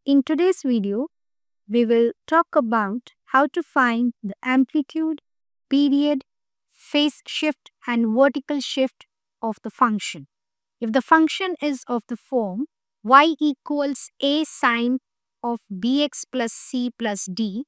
In today's video, we will talk about how to find the amplitude, period, phase shift and vertical shift of the function. If the function is of the form y equals a sine of bx plus c plus d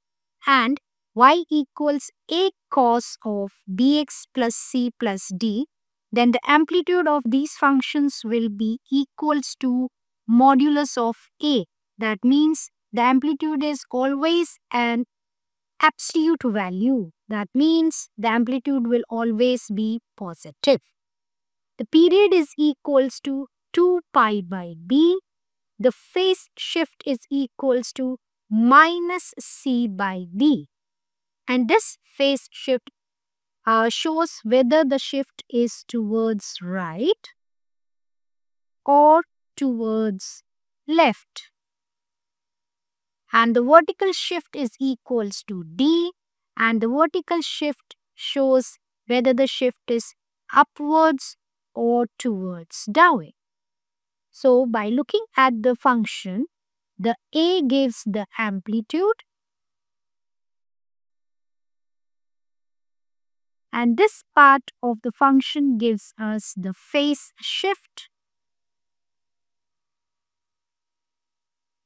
and y equals a cos of bx plus c plus d, then the amplitude of these functions will be equals to modulus of a. That means the amplitude is always an absolute value. That means the amplitude will always be positive. The period is equals to 2 pi by b. The phase shift is equals to minus c by d. And this phase shift shows whether the shift is towards right or towards left. And the vertical shift is equals to d, and the vertical shift shows whether the shift is upwards or towards down. So by looking at the function, the a gives the amplitude and this part of the function gives us the phase shift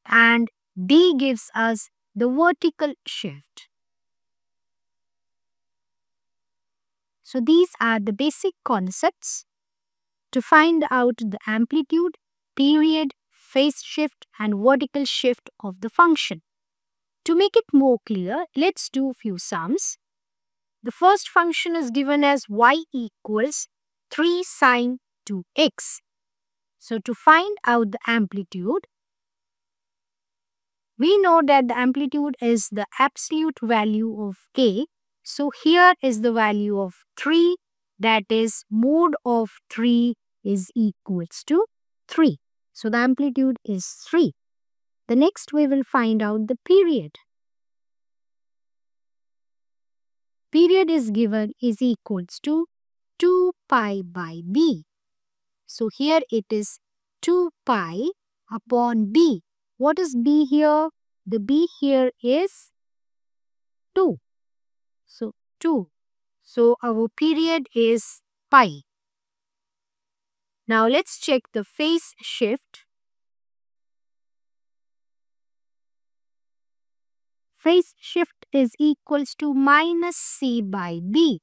and d gives us the vertical shift. So these are the basic concepts to find out the amplitude, period, phase shift and vertical shift of the function. To make it more clear, let's do a few sums. The first function is given as y equals 3 sine 2x. So to find out the amplitude, we know that the amplitude is the absolute value of k. So here is the value of 3, that is mode of 3 is equals to 3. So the amplitude is 3. The next we will find out the period. Period is given is equals to 2 pi by b. So here it is 2 pi upon b. What is b here? The b here is 2. So 2. So our period is pi. Now let's check the phase shift. Phase shift is equals to minus c by b.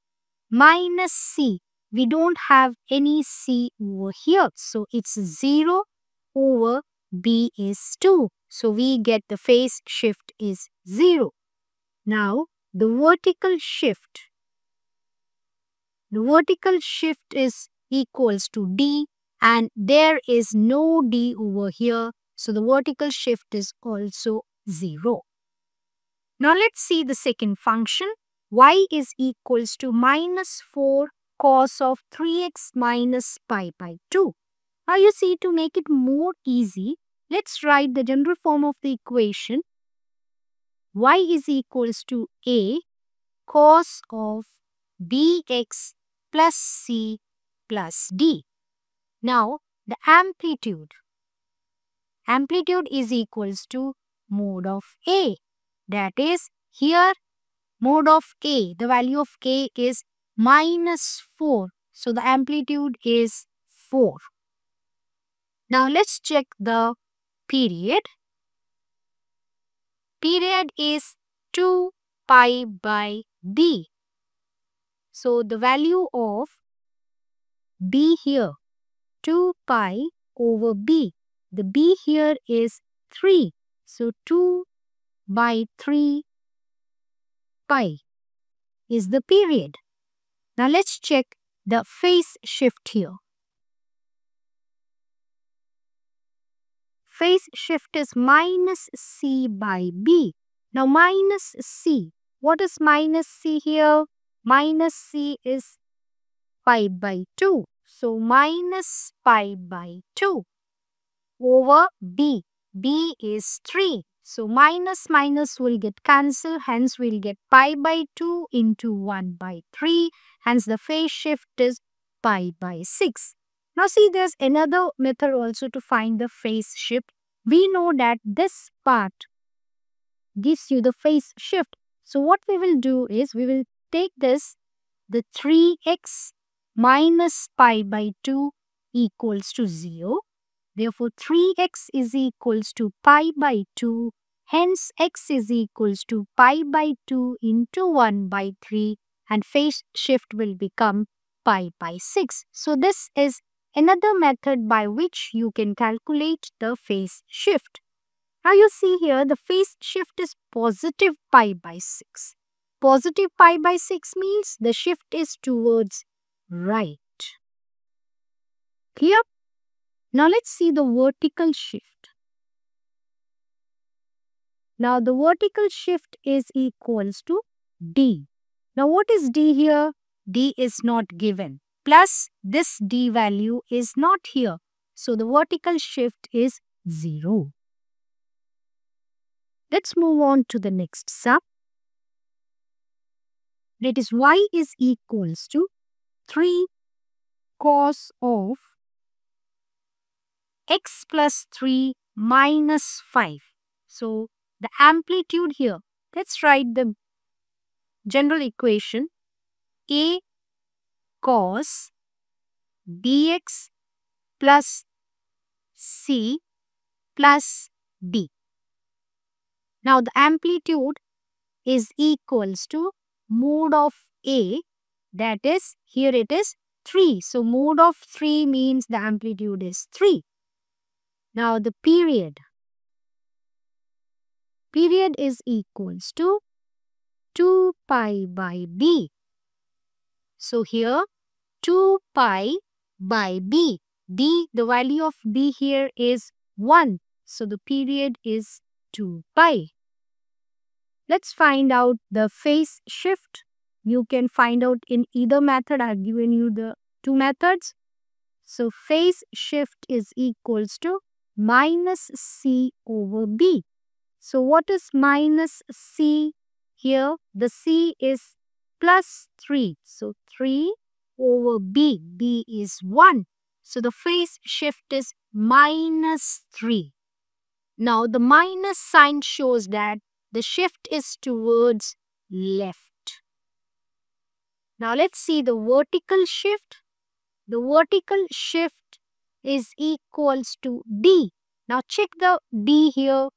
Minus c. We don't have any c over here. So it's 0 over b is 2. So we get the phase shift is 0. Now the vertical shift. The vertical shift is equals to d and there is no d over here. So the vertical shift is also 0. Now let's see the second function. Y is equals to minus 4 cos of 3x minus pi by 2. Now you see, to make it more easy, let's write the general form of the equation. Y is equals to a cos of bx plus c plus d. Now the amplitude is equals to mode of a. That is, here mode of k, the value of k is minus 4. So the amplitude is 4. Now let's check the period. Period is 2 pi by b. So the value of b here, 2 pi over b. The b here is 3. So 2 by 3 pi is the period. Now let's check the phase shift here. Phase shift is minus c by b. Now minus c. What is minus c here? Minus c is pi by 2. So minus pi by 2 over b. b is 3. So minus minus will get cancelled. Hence we'll get pi by 2 into 1 by 3. Hence the phase shift is pi by 6. Now see, there's another method also to find the phase shift. we know that this part gives you the phase shift. So what we will do is we will take this, the 3x minus pi by 2 equals to 0. Therefore, 3x is equals to pi by 2. Hence, x is equals to pi by 2 into 1 by 3, and phase shift will become pi by 6. So, this is another method by which you can calculate the phase shift. Now, you see here the phase shift is positive pi by 6. Positive pi by 6 means the shift is towards right. Clear? Now let's see the vertical shift. Now the vertical shift is equals to d. Now what is d here? D is not given. Plus this d value is not here. So the vertical shift is 0. Let's move on to the next sum. That is y is equals to 3 cos of x plus 3 minus 5. So the amplitude here, let's write the general equation a cos bx plus c plus d. Now the amplitude is equals to mode of a, that is, here it is 3. So mode of 3 means the amplitude is 3. Now the period is equals to 2 pi by b. So here 2 pi by b. D, the value of b here is 1. So the period is 2 pi. Let's find out the phase shift. You can find out in either method. I have given you the two methods. So phase shift is equals to minus c over b. So what is minus c here? The c is plus 3. So 3 over b. b is 1. So the phase shift is minus 3. Now the minus sign shows that the shift is towards left. Now let's see the vertical shift. The vertical shift is equals to d. Now check the d here.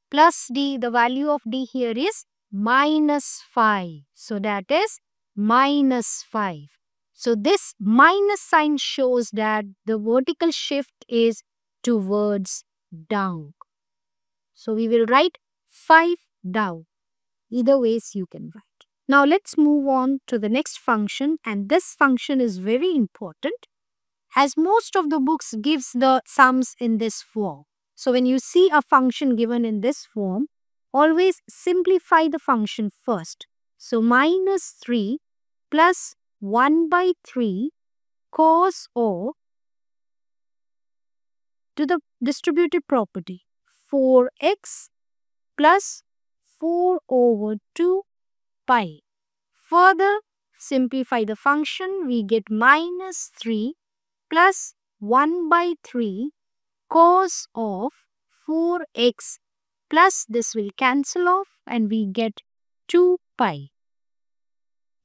Plus d, the value of d here is minus 5. So that is minus 5. So this minus sign shows that the vertical shift is towards down. So we will write 5 down. Either ways you can write. Now let's move on to the next function, and this function is very important as most of the books gives the sums in this form. So when you see a function given in this form, always simplify the function first. So minus 3 plus 1 by 3 cos of, to the distributive property, 4x plus 4 over 2 pi. Further simplify the function, we get minus 3 plus 1 by 3 cos of 4x plus this will cancel off and we get 2 pi.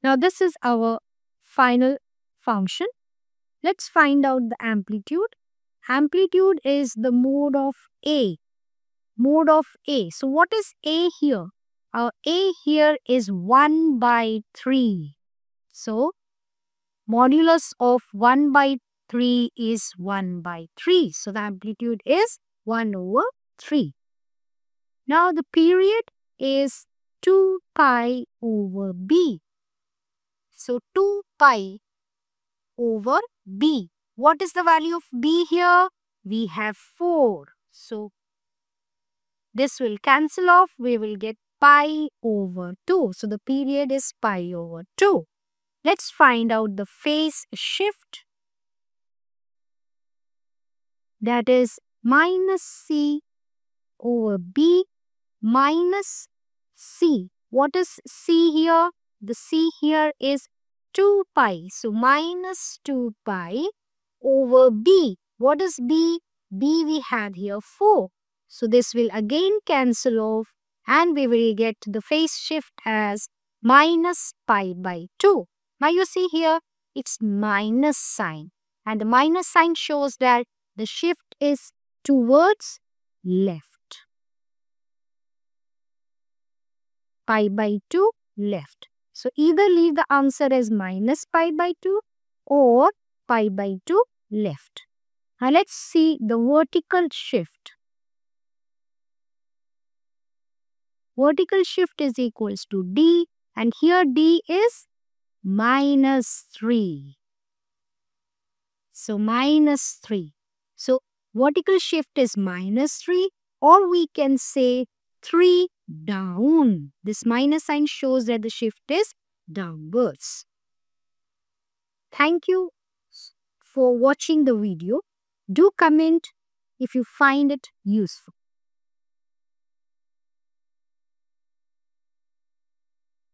Now this is our final function. Let's find out the amplitude. Amplitude is the mode of a. Mode of a. So what is a here? Our a here is 1 by 3. So modulus of 1 by 3 is 1 by 3. So the amplitude is 1 over 3. Now the period is 2 pi over b. So 2 pi over b. What is the value of b here? We have 4. So this will cancel off. We will get pi over 2. So the period is pi over 2. Let's find out the phase shift. That is minus c over b minus c. What is c here? The c here is 2 pi. So minus 2 pi over b. What is b? b we had here 4. So this will again cancel off and we will get the phase shift as minus pi by 2. Now you see here, it's minus sign. And the minus sign shows that the shift is towards left. Pi by 2 left. So either leave the answer as minus pi by 2 or pi by 2 left. Now let's see the vertical shift. Vertical shift is equals to d, and here d is minus 3. So minus 3. So vertical shift is minus 3, or we can say 3 down. This minus sign shows that the shift is downwards. Thank you for watching the video. Do comment if you find it useful.